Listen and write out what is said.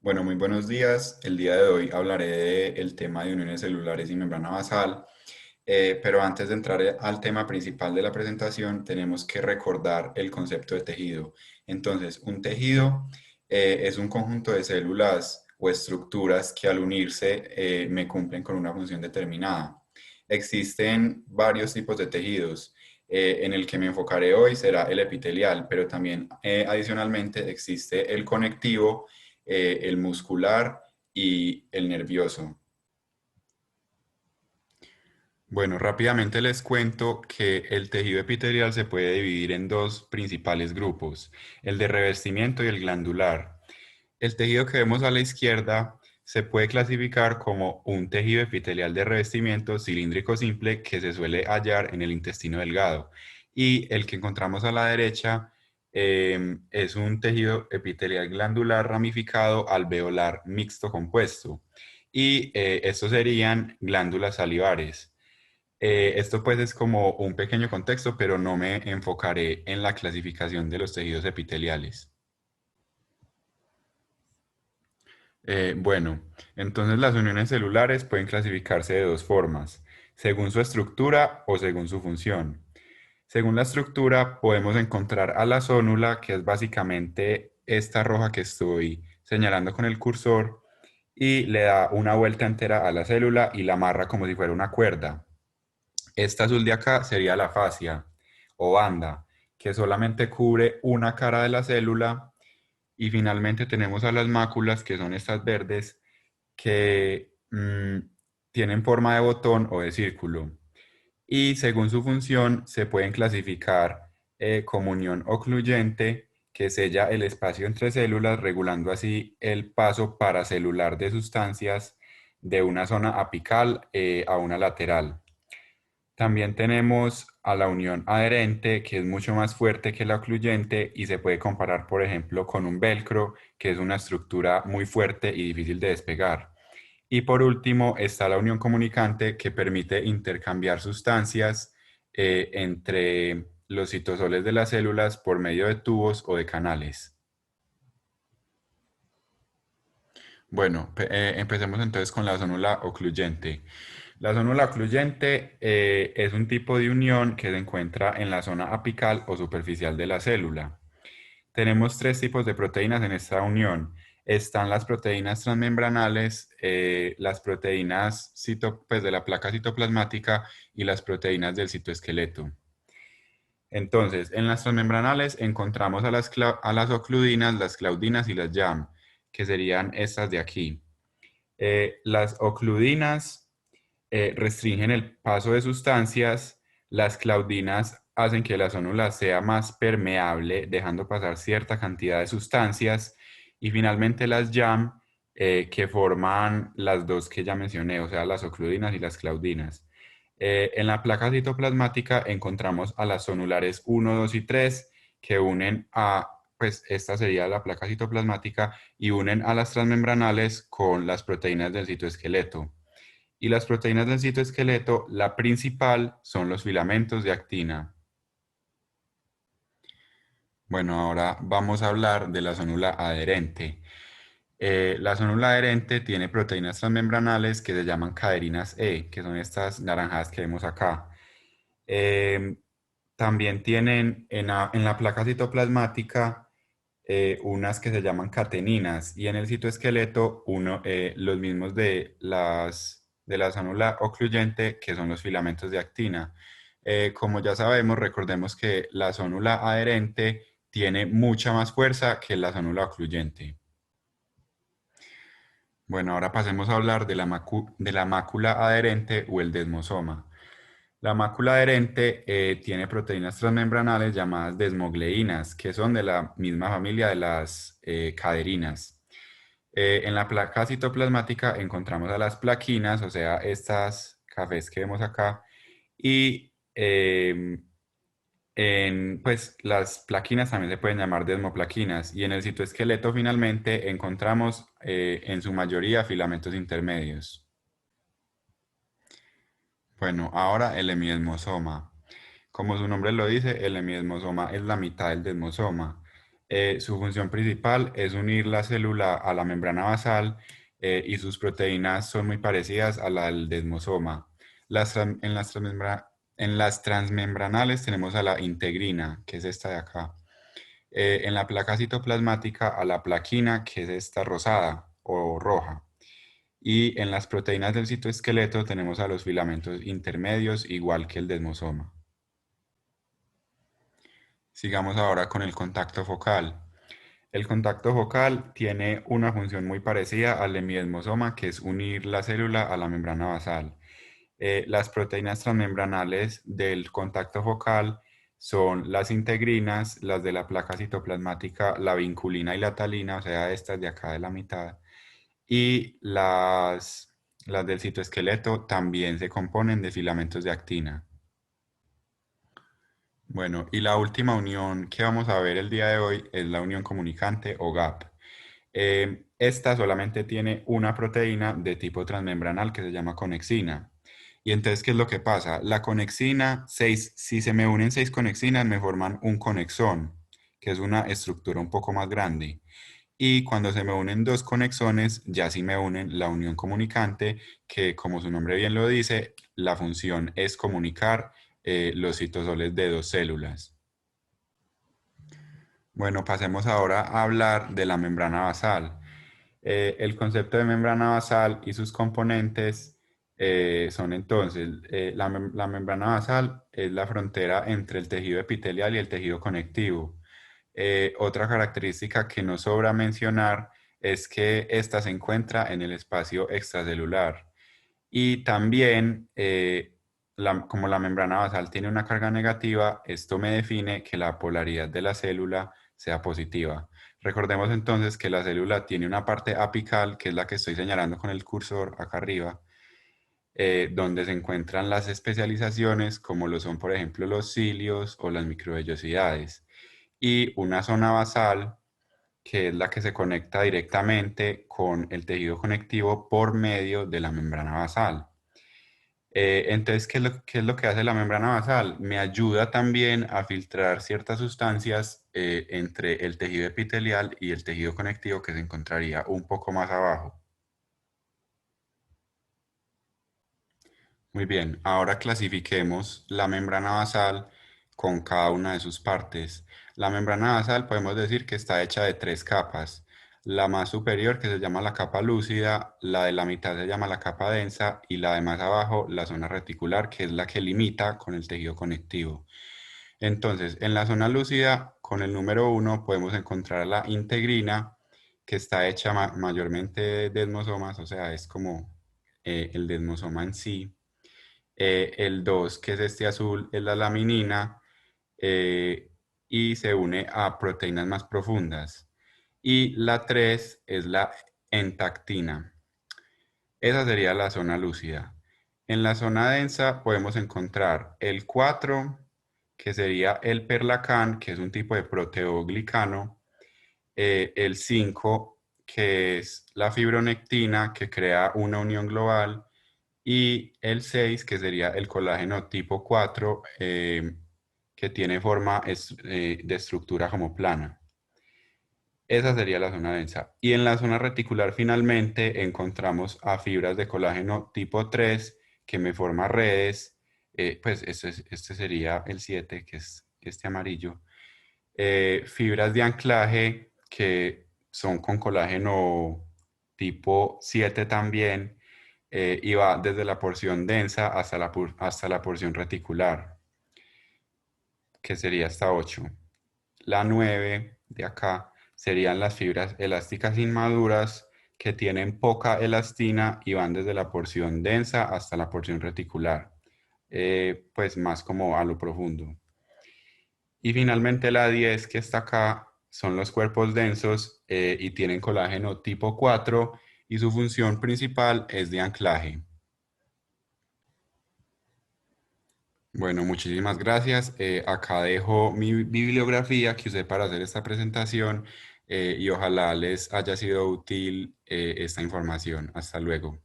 Bueno, muy buenos días. El día de hoy hablaré del tema de uniones celulares y membrana basal, pero antes de entrar al tema principal de la presentación, tenemos que recordar el concepto de tejido. Entonces, un tejido es un conjunto de células o estructuras que al unirse me cumplen con una función determinada. Existen varios tipos de tejidos. En el que me enfocaré hoy será el epitelial, pero también adicionalmente existe el conectivo, el muscular y el nervioso. Bueno, rápidamente les cuento que el tejido epitelial se puede dividir en dos principales grupos, el de revestimiento y el glandular. El tejido que vemos a la izquierda se puede clasificar como un tejido epitelial de revestimiento cilíndrico simple que se suele hallar en el intestino delgado. Y el que encontramos a la derecha es un tejido epitelial glandular ramificado alveolar mixto compuesto. Y estos serían glándulas salivares. Esto pues es como un pequeño contexto, pero no me enfocaré en la clasificación de los tejidos epiteliales. Bueno, entonces las uniones celulares pueden clasificarse de dos formas, según su estructura o según su función. Según la estructura, podemos encontrar a la zónula, que es básicamente esta roja que estoy señalando con el cursor, y le da una vuelta entera a la célula y la amarra como si fuera una cuerda. Esta azul de acá sería la fascia o banda, que solamente cubre una cara de la célula. Y finalmente tenemos a las máculas, que son estas verdes, que tienen forma de botón o de círculo. Y según su función se pueden clasificar como unión ocluyente, que sella el espacio entre células, regulando así el paso paracelular de sustancias de una zona apical a una lateral. También tenemos a la unión adherente, que es mucho más fuerte que la ocluyente y se puede comparar, por ejemplo, con un velcro, que es una estructura muy fuerte y difícil de despegar. Y por último está la unión comunicante, que permite intercambiar sustancias entre los citosoles de las células por medio de tubos o de canales. Bueno, empecemos entonces con la zónula ocluyente. La zónula ocluyente es un tipo de unión que se encuentra en la zona apical o superficial de la célula. Tenemos tres tipos de proteínas en esta unión. Están las proteínas transmembranales, las proteínas pues, de la placa citoplasmática y las proteínas del citoesqueleto. Entonces, en las transmembranales encontramos a las ocludinas, las claudinas y las YAM, que serían estas de aquí. Las ocludinas restringen el paso de sustancias, las claudinas hacen que la zónula sea más permeable, dejando pasar cierta cantidad de sustancias, y finalmente las YAM, que forman las dos que ya mencioné, o sea, las ocludinas y las claudinas. En la placa citoplasmática encontramos a las zonulares 1, 2 y 3 que unen pues esta sería la placa citoplasmática y unen a las transmembranales con las proteínas del citoesqueleto. Y las proteínas del citoesqueleto, la principal son los filamentos de actina. Bueno, ahora vamos a hablar de la zónula adherente. La zónula adherente tiene proteínas transmembranales que se llaman caderinas E, que son estas naranjas que vemos acá. Eh, También tienen en la placa citoplasmática unas que se llaman cateninas y en el citoesqueleto los mismos de la zónula ocluyente, que son los filamentos de actina. Como ya sabemos, recordemos que la zónula adherente tiene mucha más fuerza que la zónula ocluyente. Bueno, ahora pasemos a hablar de de la mácula adherente o el desmosoma. La mácula adherente tiene proteínas transmembranales llamadas desmogleínas, que son de la misma familia de las caderinas. En la placa citoplasmática encontramos a las plaquinas, o sea, estas cafés que vemos acá, y pues las plaquinas también se pueden llamar desmoplaquinas, y en el citoesqueleto finalmente encontramos en su mayoría filamentos intermedios. Bueno, ahora el hemiesmosoma. Como su nombre lo dice, el hemiesmosoma es la mitad del desmosoma. Su función principal es unir la célula a la membrana basal y sus proteínas son muy parecidas a la del desmosoma. En las transmembranales tenemos a la integrina, que es esta de acá. En la placa citoplasmática a la plaquina, que es esta rosada o roja. Y en las proteínas del citoesqueleto tenemos a los filamentos intermedios, igual que el desmosoma. Sigamos ahora con el contacto focal. El contacto focal tiene una función muy parecida al hemidesmosoma, que es unir la célula a la membrana basal. Las proteínas transmembranales del contacto focal son las integrinas, las de la placa citoplasmática, la vinculina y la talina, o sea, estas de acá de la mitad, y las del citoesqueleto también se componen de filamentos de actina. Bueno, y la última unión que vamos a ver el día de hoy es la unión comunicante o GAP. Esta solamente tiene una proteína de tipo transmembranal que se llama conexina. Y entonces, ¿qué es lo que pasa? La conexina, si se me unen 6 conexinas, me forman un conexón, que es una estructura un poco más grande. Y cuando se me unen 2 conexones, ya sí me unen la unión comunicante, que como su nombre bien lo dice, la función es comunicar los citosoles de 2 células. Bueno, pasemos ahora a hablar de la membrana basal. El concepto de membrana basal y sus componentes son entonces, la membrana basal es la frontera entre el tejido epitelial y el tejido conectivo. Otra característica que no sobra mencionar es que ésta se encuentra en el espacio extracelular. Y también, como la membrana basal tiene una carga negativa, esto me define que la polaridad de la célula sea positiva. Recordemos entonces que la célula tiene una parte apical, que es la que estoy señalando con el cursor acá arriba, donde se encuentran las especializaciones, como lo son, por ejemplo, los cilios o las microvellosidades, y una zona basal, que es la que se conecta directamente con el tejido conectivo por medio de la membrana basal. Entonces, qué es lo que hace la membrana basal? Me ayuda también a filtrar ciertas sustancias entre el tejido epitelial y el tejido conectivo que se encontraría un poco más abajo. Muy bien, ahora clasifiquemos la membrana basal con cada una de sus partes. La membrana basal podemos decir que está hecha de 3 capas. La más superior, que se llama la capa lúcida, la de la mitad se llama la capa densa y la de más abajo, la zona reticular, que es la que limita con el tejido conectivo. Entonces, en la zona lúcida, con el número 1 podemos encontrar la integrina, que está hecha mayormente de desmosomas, o sea, es como el desmosoma en sí. El 2 que es este azul, es la laminina eh, y se une a proteínas más profundas. Y la 3 es la entactina. Esa sería la zona lúcida. En la zona densa podemos encontrar el 4 que sería el perlacán, que es un tipo de proteoglicano, el 5 que es la fibronectina, que crea una unión global, y el 6 que sería el colágeno tipo 4 que tiene forma de estructura como plana. Esa sería la zona densa. Y en la zona reticular finalmente encontramos a fibras de colágeno tipo 3 que me forman redes. Pues este sería el 7 que es este amarillo. Fibras de anclaje que son con colágeno tipo 7 también, y va desde la porción densa hasta la porción reticular, que sería hasta 8. La 9 de acá serían las fibras elásticas inmaduras que tienen poca elastina y van desde la porción densa hasta la porción reticular, pues más como a lo profundo. Y finalmente la 10 que está acá son los cuerpos densos y tienen colágeno tipo 4 y su función principal es de anclaje. Bueno, muchísimas gracias. Acá dejo mi bibliografía que usé para hacer esta presentación y ojalá les haya sido útil esta información. Hasta luego.